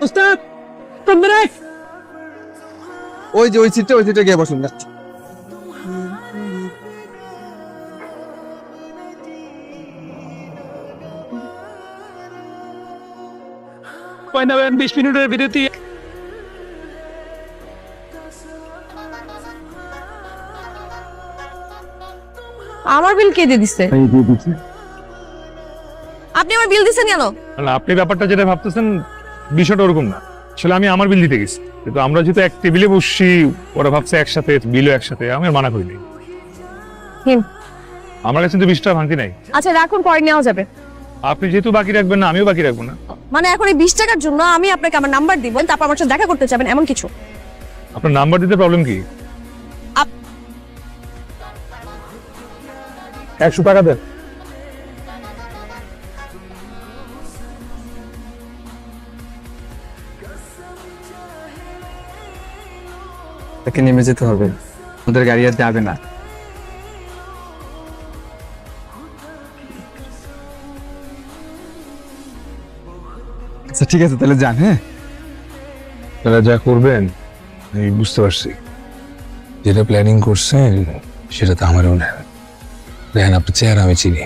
ওস্তাদ ওই যে ওই সিটে গিয়ে বসুন যাচ্ছি। কয় নেবেন 20 মিনিটের বিরতি? আমার বিল কে দিয়ে দিছে? আপনি আমার বিল দিছেন কেন? না, আপনি ব্যাপারটা যেটা ভাবতেছেন বিষয়টা ওরকম না। আসলে আমি আমার বিল দিতে গেছি, কিন্তু আমরা যেহেতু এক টেবিলে বসছি, ওরা ভাবছে একসাথে, বিলও একসাথে, আমি আর মানা করিনি। আমার কাছে তো 20 টাকা ভাঙতি নাই। আচ্ছা রাখুন, পরে নেওয়া যাবে। আপনি যেহেতু বাকি রাখবেন না, আমিও বাকি রাখবো না। মানে এখন এই 20 টাকার জন্য আমি আপনাকে আমার নাম্বার দিব, তারপর আমার সাথে দেখা করতে যাবেন এমন কিছু? আপনার নাম্বার দিতে প্রবলেম কি? 100 টাকা দেন। তাকে নেমে যেতে হবে, ওদের গাড়ি আর যাবে না। আচ্ছা ঠিক আছে, তাহলে যান। হ্যাঁ, তারা যা করবেন আমি বুঝতে পারছি। যেটা প্ল্যানিং করছেন সেটা তো আমারও না। দেখেন, আপনার চেহারা আমি চিনি,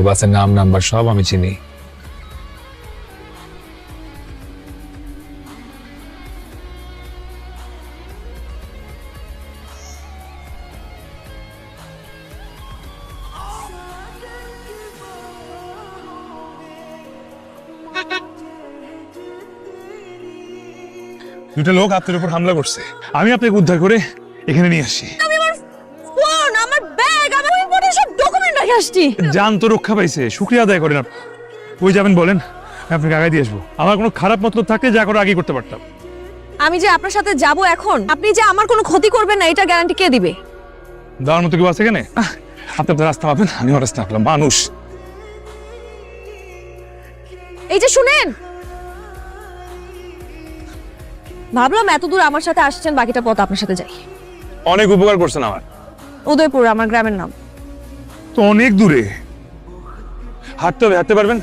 বাসের নাম নাম্বার সব আমি চিনি। দুটো লোক আপনার উপর হামলা করছে, আমি আপনাকে উদ্ধার করে এখানে নিয়ে আসছি। আমি আমার ফোন, আমার ব্যাগ, আমার ইম্পর্টেন্ট সব ডকুমেন্ট রেখে আসছি। জান তো রক্ষা পাইছে, শুকরিয়া আদায় করেন। ওই যাবেন বলেন, আমি আপনাকে আগায় দিয়ে আসবো। আমার কোনো খারাপ মতলব থাকলে যা করে আগেই করতে পারতাম। আমি যে আপনার সাথে যাব এখন, আপনি যে আমার কোনো ক্ষতি করবেন না এটা গ্যারান্টি কে দিবে? দেওয়ার মতো কেউ আছে এখানে? আপনি আপনার রাস্তা পাবেন, আমি আমার রাস্তা পাবলাম। মানুষ এই যে শুনেন, ভাবলাম এত দূর আমার সাথে আসছেন, বাকিটা পথ আপনার সাথে যাই। অনেক উপকার করছেন আমার। উদয়পুর আমার গ্রামের নাম। তো অনেক দূরে হাঁটতে হবে, হাঁটতে পারবেন?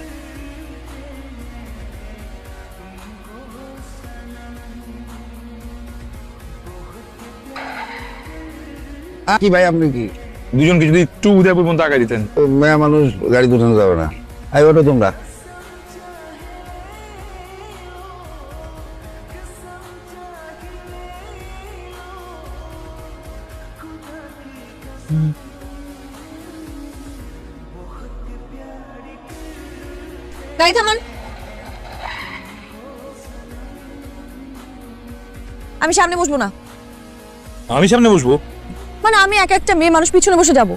কি ভাই, আপনি কি দুজনকে যদি একটু উদয়পুর পর্যন্ত আগায় দিতেন। মেয়া মানুষ, গাড়ি দুটানো যাবে না। আই ওটা তোমরা গাড়ি থামান। আমি সামনে বসবো না। আমি সামনে বসবো? মানে আমি এক একটা মেয়ে মানুষ পিছনে বসে যাব?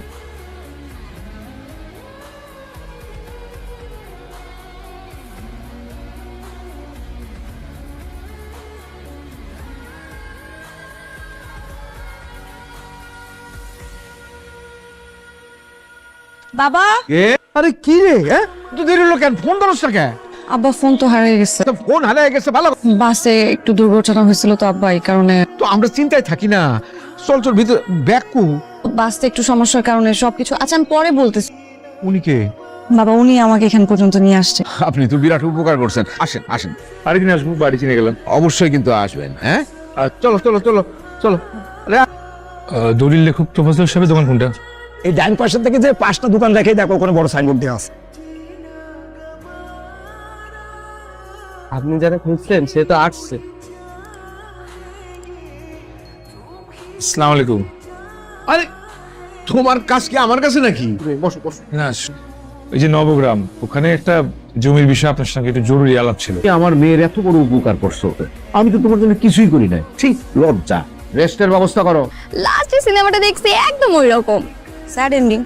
বাবা, আরে কি রে, হ্যাঁ তো দেরি হলো কেন? ফোন ধরছ না কেন? আব্বা ফোন তো হারিয়ে গেছে। ফোন হারিয়ে গেছে, ভালো। বাসে একটু দুর্ঘটনা হয়েছিল তো আব্বা, এই কারণে। তো আমরা চিন্তায় থাকি না। চল চল ভিতর, ব্যাগ কু। বাসে একটু সমস্যার কারণে সবকিছু। আচ্ছা আমি পরে বলতেছি। উনি কে? বাবা উনি আমাকে এখান পর্যন্ত নিয়ে আসছে। আপনি তো বিরাট উপকার করছেন। আসেন আসেন, আরেকদিন আসবো, বাড়ি চিনে গেলাম। অবশ্যই কিন্তু আসবেন। হ্যাঁ চলো চলো চলো চলো। দলিল লেখক প্রফেসর সাহেবের দোকান কোনটা? এই ডান পাশের থেকে যে 5টা দোকান রেখে দেখো, ওখানে বড় সাইনবোর্ড দেওয়া আছে। আপনি যারা খুঁজছেন সে তো আসছে। আসসালামু আলাইকুম। আরে তোমার কাজ কি আমার কাছে নাকি? বসো বসো। না, ওই যে নবগ্রাম, ওখানে একটা জমির বিষয়ে আপনার সঙ্গে একটু জরুরি আলাপ ছিল। আমার মেয়ের এত বড় উপকার করছো, আমি তো তোমার জন্য কিছুই করি নাই। ঠিক লজ্জা। রেস্টের ব্যবস্থা করো। লাস্টে সিনেমাটা দেখছি একদম ওই রকম স্যাড এন্ডিং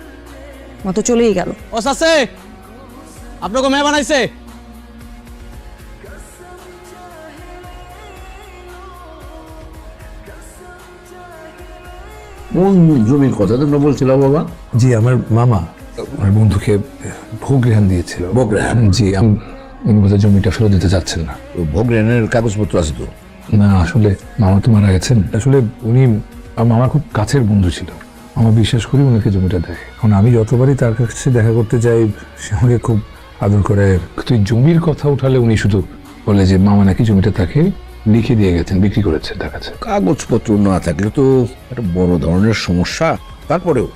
মতো চলেই গেল। ও সাসে, আপনাকে মেয়ে বানাইছে। কোন জমির কথা তোমরা বলছিল বাবা? জি, আমার মামা আমার বন্ধুকে ভোগ রেহান দিয়েছিল। ভোগ রেহান? জি, উনি বোধহয় জমিটা ফেরত দিতে চাচ্ছেন না। ভোগ রেহানের কাগজপত্র আছে তো? না, আসলে মামা তো মারা গেছেন। আসলে উনি আমার খুব কাছের বন্ধু ছিল। আমার বিশ্বাস করি ওনাকে জমিটা দেয়। এখন আমি যতবারই তার কাছে দেখা করতে যাই, সে আমাকে খুব আদর করে। তুই জমির কথা উঠালে উনি শুধু বলে যে মামা নাকি জমিটা তাকে লিখে দিয়ে গেছেন, বিক্রি করেছে তার কাছে। কাগজপত্র না থাকলে তো একটা বড় ধরনের সমস্যা। তারপরেও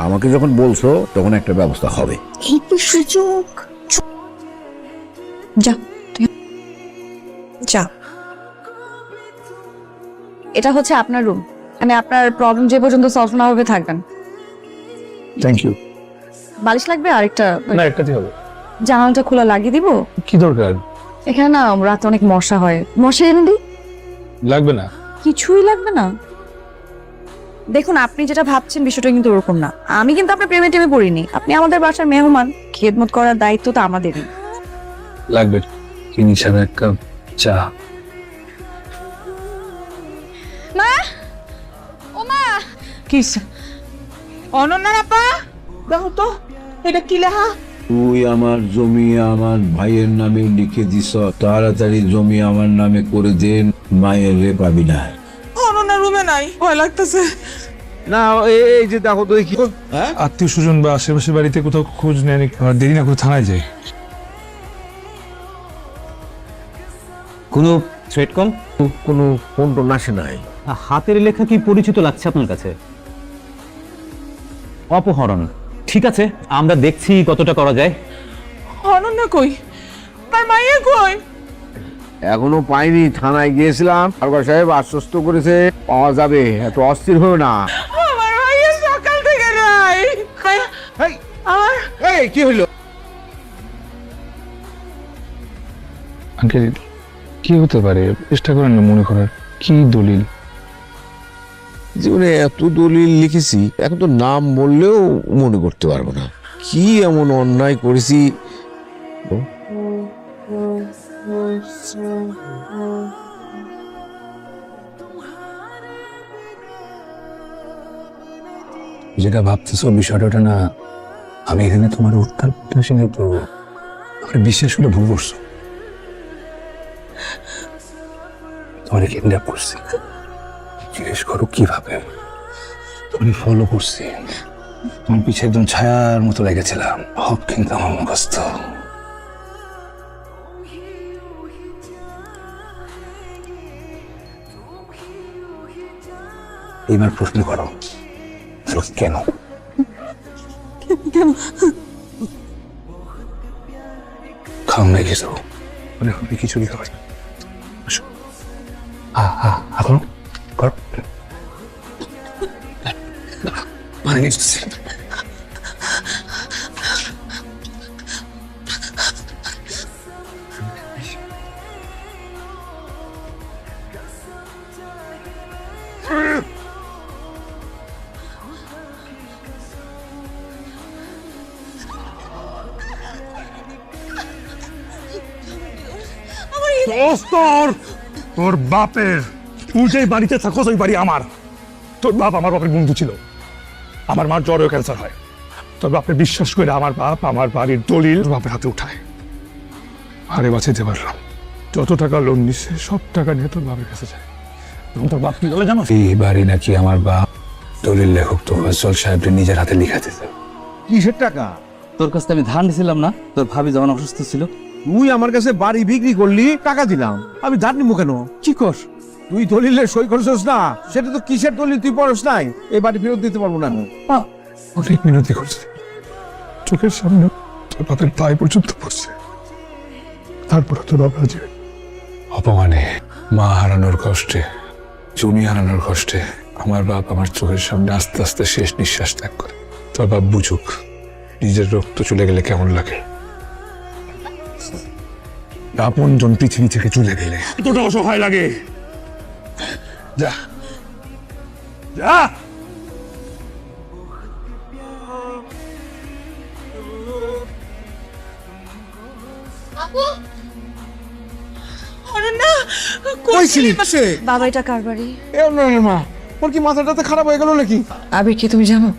আমাকে যখন বলছো তখন একটা ব্যবস্থা হবে। এই তো সুযোগ। যা তুই যা। এটা হচ্ছে আপনার রুম, মানে আপনার প্রবলেম যে পর্যন্ত সলভ না হবে থাকবেন। Thank you. বালিশ লাগবে আরেকটা? না, একটাতেই হবে। জানালাটা খোলা লাগিয়ে দিব? কি দরকার? এখানে না রাতে অনেক মশা হয়, মশা এনে দিই? লাগবে না। কিছুই লাগবে না। দেখুন, আপনি যেটা ভাবছেন বিষয়টা কিন্তু ওরকম না। আমি কিন্তু আপনার প্রেমে টেমে পড়িনি। আপনি আমাদের বাসার মেহমান, খেদমত করার দায়িত্ব তো আমাদেরই। লাগবে চিনি ছাড়া এক কাপ চা। মা, ও মা, কিস অনন্যার আপা, দেখো তো এটা কি লেখা? তুই আমার জমি আমার ভাইয়ের নামে লিখে দিস, তাড়াতাড়ি জমি আমার নামে করে দেন, মায়ের রে পাবি না। অনন্যা রুমে নাই, ভয় লাগতেছে। না এই যে দেখো তো কি আত্মীয় স্বজন বা আশেপাশের বাড়িতে কোথাও খোঁজ নেয়নি, আর দেরি না করে থানায় যাই। কোনো থ্রেট কল? কোনো ফোন টোন আসে নাই। হাতের লেখা কি পরিচিত লাগছে আপনার কাছে? অপহরণ। ঠিক আছে, আমরা দেখছি কতটা করা যায়। অনন্যা কই? তার মাইয়া কই? এখনো পাইনি, থানায় গিয়েছিলাম, সরকার সাহেব আশ্বস্ত করেছে পাওয়া যাবে, এত অস্থির হয়েও না। আমার মাইয়া সকাল থেকে নাই। এই, আমার এই কি হইলো? আঙ্কেল কি হতে পারে? চেষ্টা করেন না মনে করার। কি দলিল? জীবনে এত দলিল লিখেছি, এখন তো নাম বললেও মনে করতে পারবো না। কি এমন অন্যায় করেছি? যেটা ভাবতেছো বিষয়টা ওটা না। আমি এখানে তোমার উত্তাল প্রত্যাশী নেই তো। আমার বিশ্বাস করে ভুল করছো। তোমার কিডন্যাপ করছি। জিজ্ঞেস করো কিভাবে? তোমার ফলো করছি, তোমার পিছে একদম ছায়ার মতো লেগেছিলাম। সব কিন্তু আমার মুখস্থ। এবার প্রশ্ন করো, কেন? খাম নাই কিছু, মানে হবে কিছু কি খাবার? এখন কর মানে নিশ্চিত। তোর বাপের, তুই যে বাড়িতে থাকো ওই বাড়ি আমার। তোর বাপ আমার বাপের বন্ধু ছিল। আমার মার জ্বরেও ক্যান্সার হয়। তোর বাপের বিশ্বাস করে আমার বাপ আমার বাড়ির দলিল তোর বাপের হাতে উঠায়। আরে বাঁচাইতে পারলাম। যত টাকা লোন নিচ্ছে সব টাকা নিয়ে তোর বাপের কাছে যায়। তখন তোর বাপ কি বলে জানো? এই বাড়ি নাকি আমার বাপ দলিল লেখক তো ফয়সল সাহেব নিজের হাতে লিখা দিতে। কিসের টাকা? তোর কাছে আমি ধান দিছিলাম না, তোর ভাবি যখন অসুস্থ ছিল? তুই আমার কাছে বাড়ি বিক্রি করলি, টাকা দিলাম, আমি ধার নিবো কেন? কি কর? তুই দলিলে সই করছিস না, সেটা তো কিসের দলিল তুই পড়স নাই? এই বাড়ি ফেরত দিতে পারবো না। অনেক মিনতি করছে, চোখের সামনে তোর বাপের পায়ে পর্যন্ত পড়ছে, তারপর তোর বাপ রাজি। অপমানে, মা হারানোর কষ্টে, জমি হারানোর কষ্টে আমার বাপ আমার চোখের সামনে আস্তে আস্তে শেষ নিঃশ্বাস ত্যাগ করে। তোর বাপ বুঝুক নিজের রক্ত চলে গেলে কেমন লাগে। আপন জন পৃথিবী থেকে চলে গেলে তোটা অসহায় লাগে। যা যা। অনন্যা কই ছিলি? বাবা এটা কার বাড়ি? মা, ওর কি মাথাটাতে খারাপ হয়ে গেল নাকি? আবির কি তুমি জানো?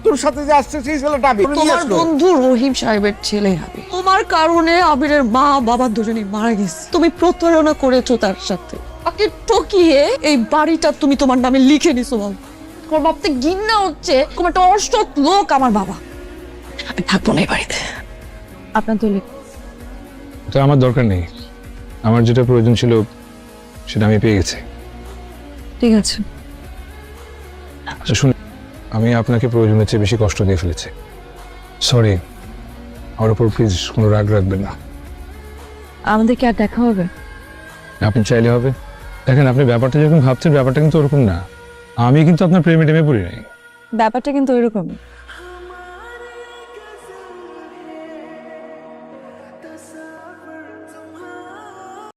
তোর সাথে যে আসছে সেই ছেলেটা আবির। তোমার বন্ধু রহিম সাহেবের ছেলে আবির। তোমার কারণে আবিরের মা বাবা দুজনেই মারা গেছে। তুমি প্রতারণা করেছো তার সাথে, তাকে ঠকিয়ে এই বাড়িটা তুমি তোমার নামে লিখে নিছো। বাবা, তোমার বাপতে ঘৃণা হচ্ছে, তোমার একটা অসৎ লোক আমার বাবা। আমি থাকবো না এই বাড়িতে। আপনার দলিল। তো আমার দরকার নেই, আমার যেটা প্রয়োজন ছিল সেটা আমি পেয়ে গেছি। ঠিক আছে। আচ্ছা শুনুন, আমি আপনাকে প্রয়োজনের চেয়ে বেশি কষ্ট দিয়ে ফেলেছি, সরি। আমার উপর প্লিজ কোনো রাগ রাখবেন না। আমাদের কি আর দেখা হবে? আপনি চাইলে হবে। দেখেন, আপনি ব্যাপারটা যেরকম ভাবছেন ব্যাপারটা কিন্তু ওরকম না। আমি কিন্তু আপনার প্রেমে টেমে পড়ি নাই। ব্যাপারটা কিন্তু ওইরকমই।